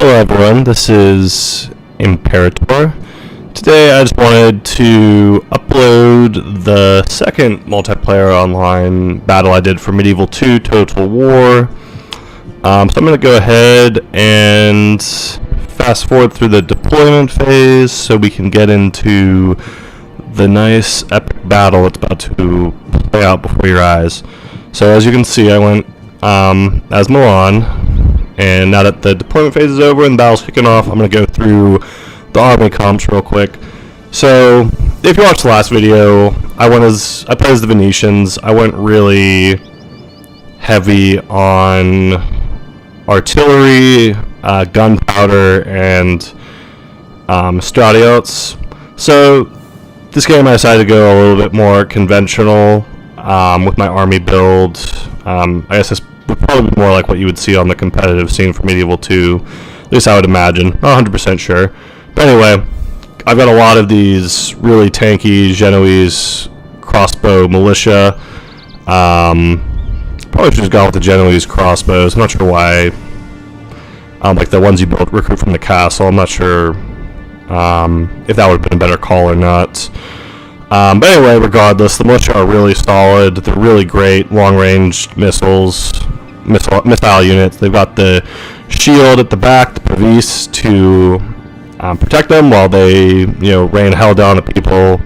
Hello everyone, this is Imperator. Today I just wanted to upload the second multiplayer online battle I did for Medieval 2 Total War. So I'm going to go ahead and fast forward through the deployment phase so we can get into the nice epic battle that's about to play out before your eyes. So as you can see, I went as Milan. And now that the deployment phase is over and the battle's kicking off, I'm going to go through the army comps real quick. So, if you watched the last video, I played as the Venetians. I went really heavy on artillery, gunpowder, and stratiots. So, this game I decided to go a little bit more conventional with my army build. I guess this would probably be more like what you would see on the competitive scene for Medieval 2, at least I would imagine. Not 100% sure. But anyway, I've got a lot of these really tanky Genoese crossbow militia. Probably should have gone with the Genoese crossbows. I'm not sure why. Like the ones you recruit from the castle. I'm not sure if that would have been a better call or not. But anyway, regardless, the militia are really solid. They're really great long-range missile units. They've got the shield at the back, the Perfidious, to protect them while they, rain hell down at people.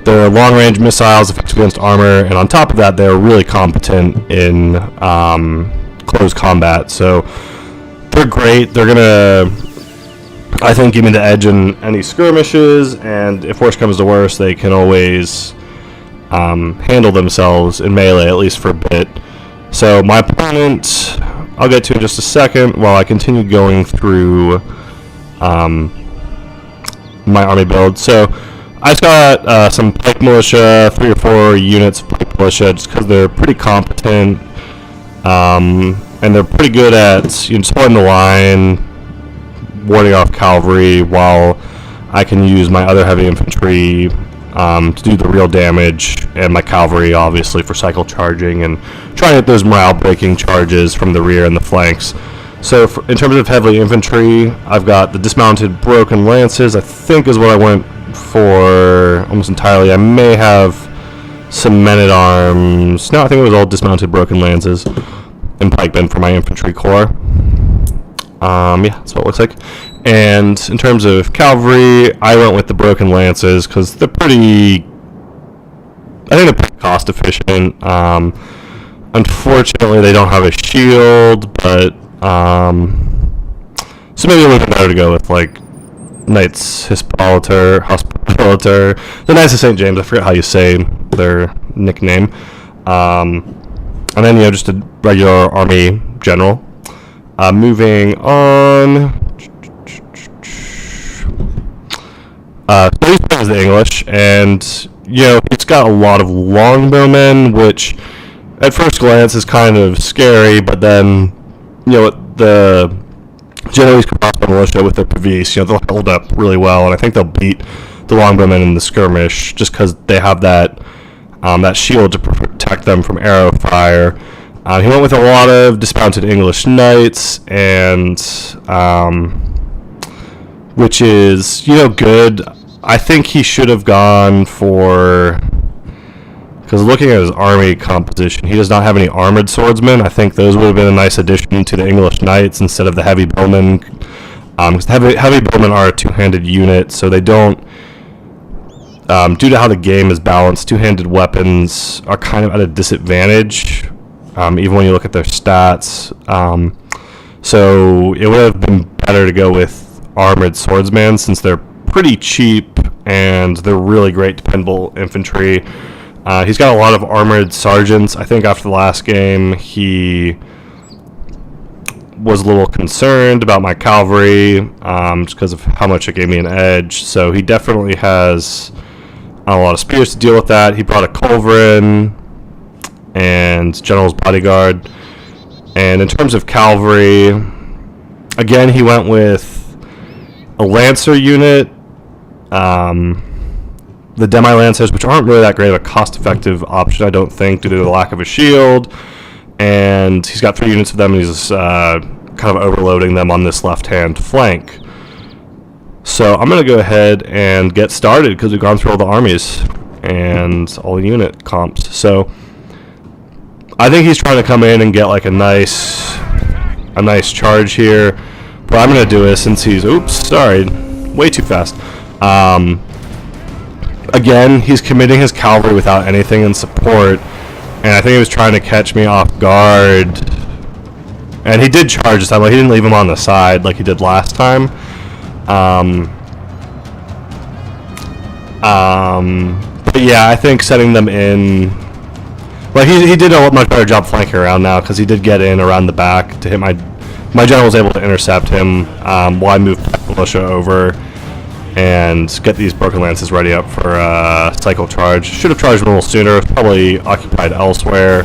They're long-range missiles, effective against armor, and on top of that, they're really competent in close combat. So they're great. They're gonna, I think, give me the edge in any skirmishes, and if worse comes to worse, they can always handle themselves in melee, at least for a bit. So my opponent, I'll get to in just a second while I continue going through my army build. So I've got some pike militia, 3 or 4 units of pike militia, just because they're pretty competent, and they're pretty good at supporting the line, warding off cavalry, while I can use my other heavy infantry to do the real damage, and my cavalry obviously for cycle charging and trying to get those morale breaking charges from the rear and the flanks. So in terms of heavy infantry, I've got the dismounted broken lances, I think is what I went for almost entirely. I may have some men-at-arms. No, I think it was all dismounted broken lances and pikemen for my infantry corps. Yeah, that's what it looks like. And in terms of cavalry, I went with the broken lances because they're pretty cost efficient. Unfortunately, they don't have a shield, but so maybe it would have been better to go with like Knights Hospitaller, the Knights of St. James. I forget how you say their nickname. And then just a regular army general. Moving on. So he's playing the English, and he's got a lot of longbowmen, which at first glance is kind of scary, but then the Genoese crossbow militia with their Perfidious, they'll hold up really well, and I think they'll beat the longbowmen in the skirmish just because they have that shield to protect them from arrow fire. He went with a lot of dismounted English knights, and which is good. I think he should have gone for, because looking at his army composition, he does not have any armored swordsmen. I think those would have been a nice addition to the English knights instead of the heavy bowmen. Because heavy bowmen are a two-handed unit, so they don't. Due to how the game is balanced, two-handed weapons are kind of at a disadvantage. Even when you look at their stats. So it would have been better to go with armored swordsmen since they're pretty cheap and they're really great dependable infantry. He's got a lot of armored sergeants. I think after the last game he was a little concerned about my cavalry just because of how much it gave me an edge. So he definitely has a lot of spears to deal with that. He brought a culverin and general's bodyguard. And in terms of cavalry, again, he went with a lancer unit, the demi-lancers, which aren't really that great of a cost-effective option, I don't think, due to the lack of a shield. And he's got 3 units of them, and he's kind of overloading them on this left-hand flank. So I'm going to go ahead and get started because we've gone through all the armies and all the unit comps. So I think he's trying to come in and get like a nice charge here. What I'm going to do is, since he's, way too fast. Again, he's committing his cavalry without anything in support, and I think he was trying to catch me off guard. And he did charge this time, like he didn't leave him on the side like he did last time. But yeah, I think setting them in, like he did a much better job flanking around now, because he did get in around the back to hit my general was able to intercept him while I moved militia over and get these broken lances ready up for cycle charge. Should have charged a little sooner. Probably occupied elsewhere.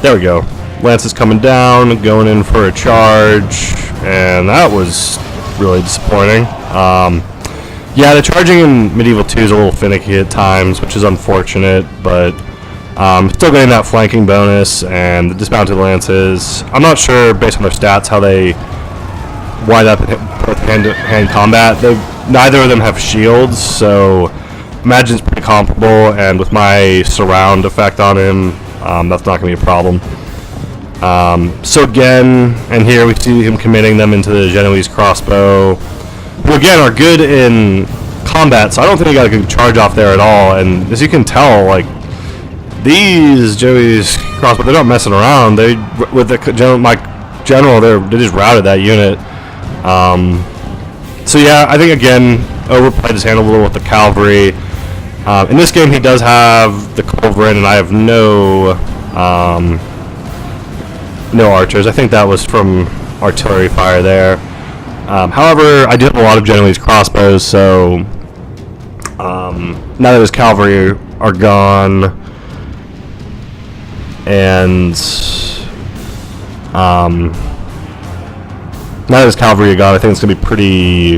There we go. Lances coming down, going in for a charge, and that was really disappointing. Yeah, the charging in Medieval 2 is a little finicky at times, which is unfortunate, but still getting that flanking bonus and the dismounted lances. I'm not sure, based on their stats, how they wind up in hand-to-hand combat. Neither of them have shields, so imagine it's pretty comparable, and with my surround effect on him, that's not going to be a problem. So again, and here we see him committing them into the Genoese crossbow, who again are good in combat, so I don't think he got a good charge off there at all. And as you can tell, like, these Genoese crossbow, they're not messing around. They, with my general, they just routed that unit. So yeah, I think again, overplayed his hand a little with the cavalry. In this game, he does have the culverin, and I have no archers. I think that was from artillery fire there. However, I do have a lot of Genoese crossbows, so now that his cavalry are gone, and now that his cavalry are gone, I think it's gonna be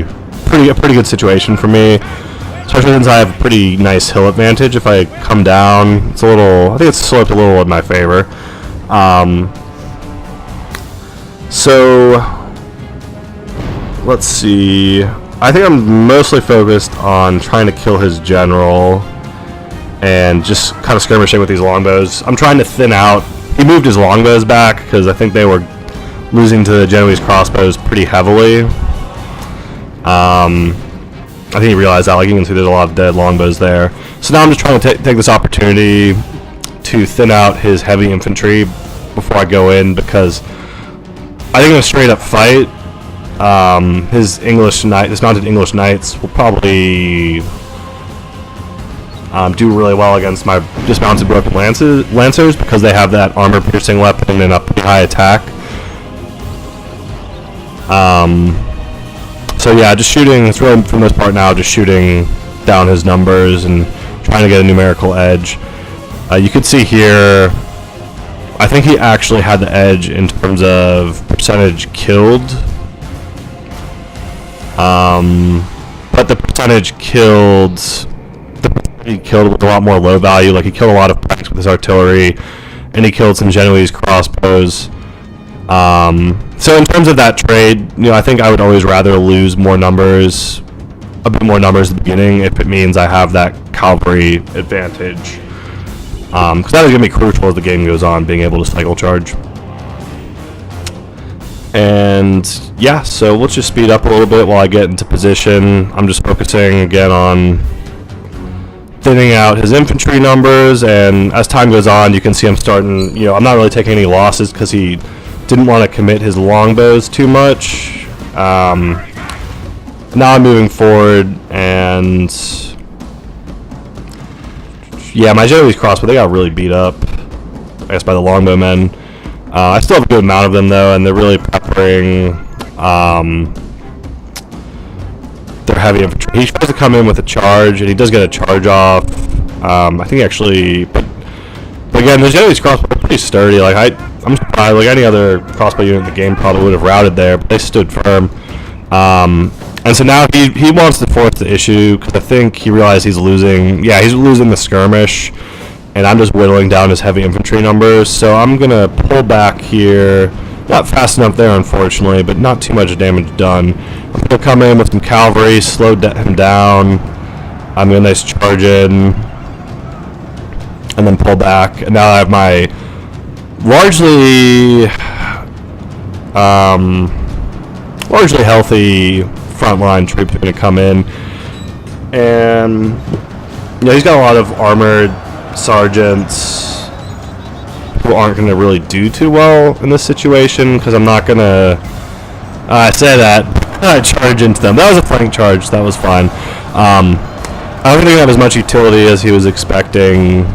a pretty good situation for me, especially since I have a pretty nice hill advantage. If I come down, it's a little, I think it's sloped a little in my favor. So let's see. I think I'm mostly focused on trying to kill his general and just kind of skirmishing with these longbows. I'm trying to thin out. He moved his longbows back because I think they were losing to the Genoese crossbows pretty heavily. I think he realized that. Like, you can see there's a lot of dead longbows there. So now I'm just trying to take this opportunity to thin out his heavy infantry before I go in, because I think in a straight up fight, his dismounted English knights will probably do really well against my dismounted broken lancers, because they have that armor piercing weapon and a pretty high attack. So yeah, just shooting. It's really, for the most part now, just shooting down his numbers and trying to get a numerical edge. You could see here, I think he actually had the edge in terms of percentage killed. But the percentage killed, he killed with a lot more low value. Like, he killed a lot of pikes with his artillery, and he killed some Genoese crossbows. So in terms of that trade, I think I would always rather lose more numbers, a bit more numbers at the beginning, if it means I have that cavalry advantage. Because that is going to be crucial as the game goes on, being able to cycle charge. And yeah, so let's just speed up a little bit while I get into position. I'm just focusing again on thinning out his infantry numbers, and as time goes on, you can see I'm starting, I'm not really taking any losses because he didn't want to commit his longbows too much. Now I'm moving forward, and yeah, my Genoese crossbow, they got really beat up, I guess, by the longbowmen. I still have a good amount of them, though, and they're really peppering their heavy infantry. He tries to come in with a charge, and he does get a charge off. I think actually, but again, the Genoese crossbow are pretty sturdy. Like, I'm surprised. Like, any other crossbow unit in the game probably would have routed there, but they stood firm. And so now he wants to force the issue, because I think he realized he's losing. Yeah, he's losing the skirmish, and I'm just whittling down his heavy infantry numbers. So I'm gonna pull back here, Not fast enough there, unfortunately, but not too much damage done. I'm going to come in with some cavalry, slow him down. I'm going to nice charge in, and then pull back. And now I have my largely healthy frontline troops going to come in. And he's got a lot of armored sergeants who aren't going to really do too well in this situation, because I'm not going to say that charge into them. That was a flank charge. That was fine. I don't think they have as much utility as he was expecting,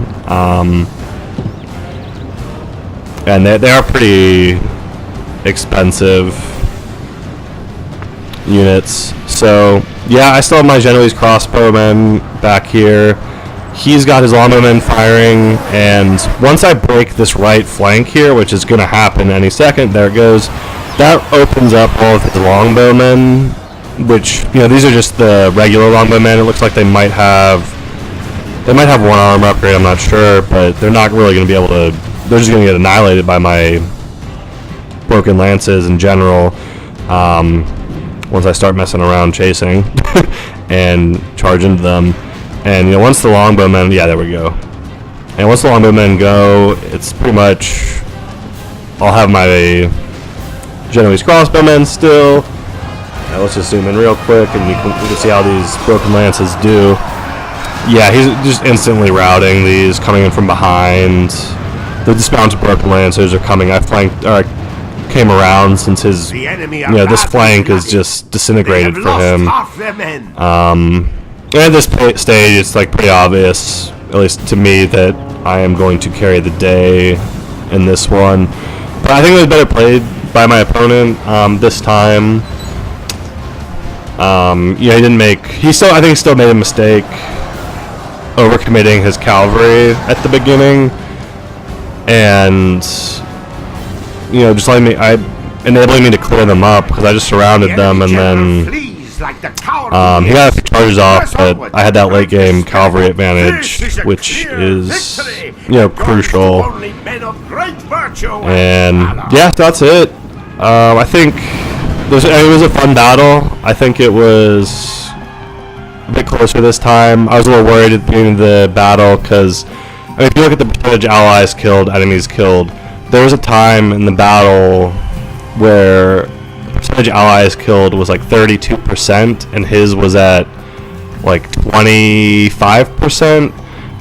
and they are pretty expensive units. So yeah, I still have my Genoese crossbowmen back here. He's got his longbowmen firing, and once I break this right flank here, which is going to happen any second, there it goes, that opens up all of his longbowmen, which, these are just the regular longbowmen. It looks like they might have one arm upgrade, I'm not sure, but they're not really going to be able to, they're just going to get annihilated by my broken lances in general, once I start messing around chasing and charge into them. And once the longbowmen, yeah, there we go. And once the longbowmen go, it's pretty much, I'll have my Genoese crossbowmen still. Now let's just zoom in real quick, and you can see how these broken lances do. Yeah, he's just instantly routing these, coming in from behind. The dismounted broken lancers are coming. I came around since his, this flank is just disintegrated for him. At this stage, it's pretty obvious, at least to me, that I am going to carry the day in this one. But I think it was better played by my opponent this time. He didn't make. I think he still made a mistake overcommitting his cavalry at the beginning, and just enabling me to clear them up, because I just surrounded them, and then. He got a few charges off, but I had that late game cavalry advantage, which is, crucial. And yeah, that's it. I think it was a fun battle. I think it was a bit closer this time. I was a little worried at the beginning of the battle, because if you look at the percentage allies killed, enemies killed, there was a time in the battle where percentage allies killed was 32%, and his was at 25%.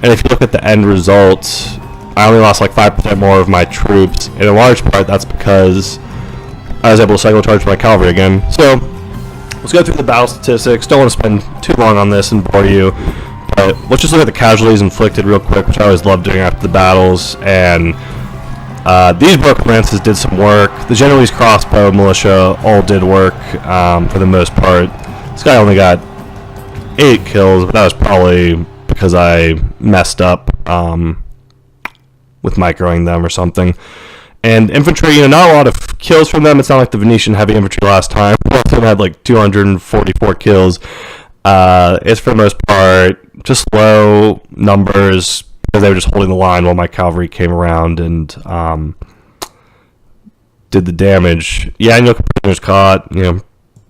And if you look at the end results, I only lost 5% more of my troops, and in large part that's because I was able to cycle charge my cavalry again. So let's go through the battle statistics. Don't want to spend too long on this and bore you, but let's just look at the casualties inflicted real quick, which I always love doing after the battles. And these broken lances did some work. The Genoese crossbow militia all did work for the most part. This guy only got 8 kills, but that was probably because I messed up with microing them or something. And infantry, not a lot of kills from them. It's not like the Venetian heavy infantry last time. Both of them had 244 kills. It's for the most part just low numbers, because they were just holding the line while my cavalry came around and did the damage. Yeah, and prisoners caught.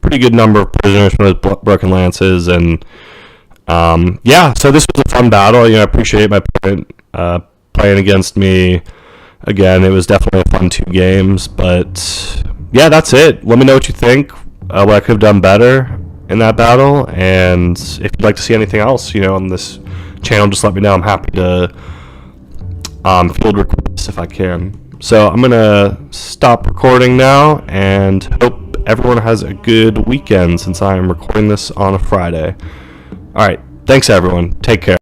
Pretty good number of prisoners from those broken lances, and yeah. So this was a fun battle. I appreciate my opponent playing against me again. It was definitely a fun 2 games, but yeah, that's it. Let me know what you think. What I could have done better in that battle, and if you'd like to see anything else, on this channel, just let me know. I'm happy to field requests if I can. So I'm gonna stop recording now, and hope everyone has a good weekend, since I am recording this on a Friday. Alright, thanks everyone. Take care.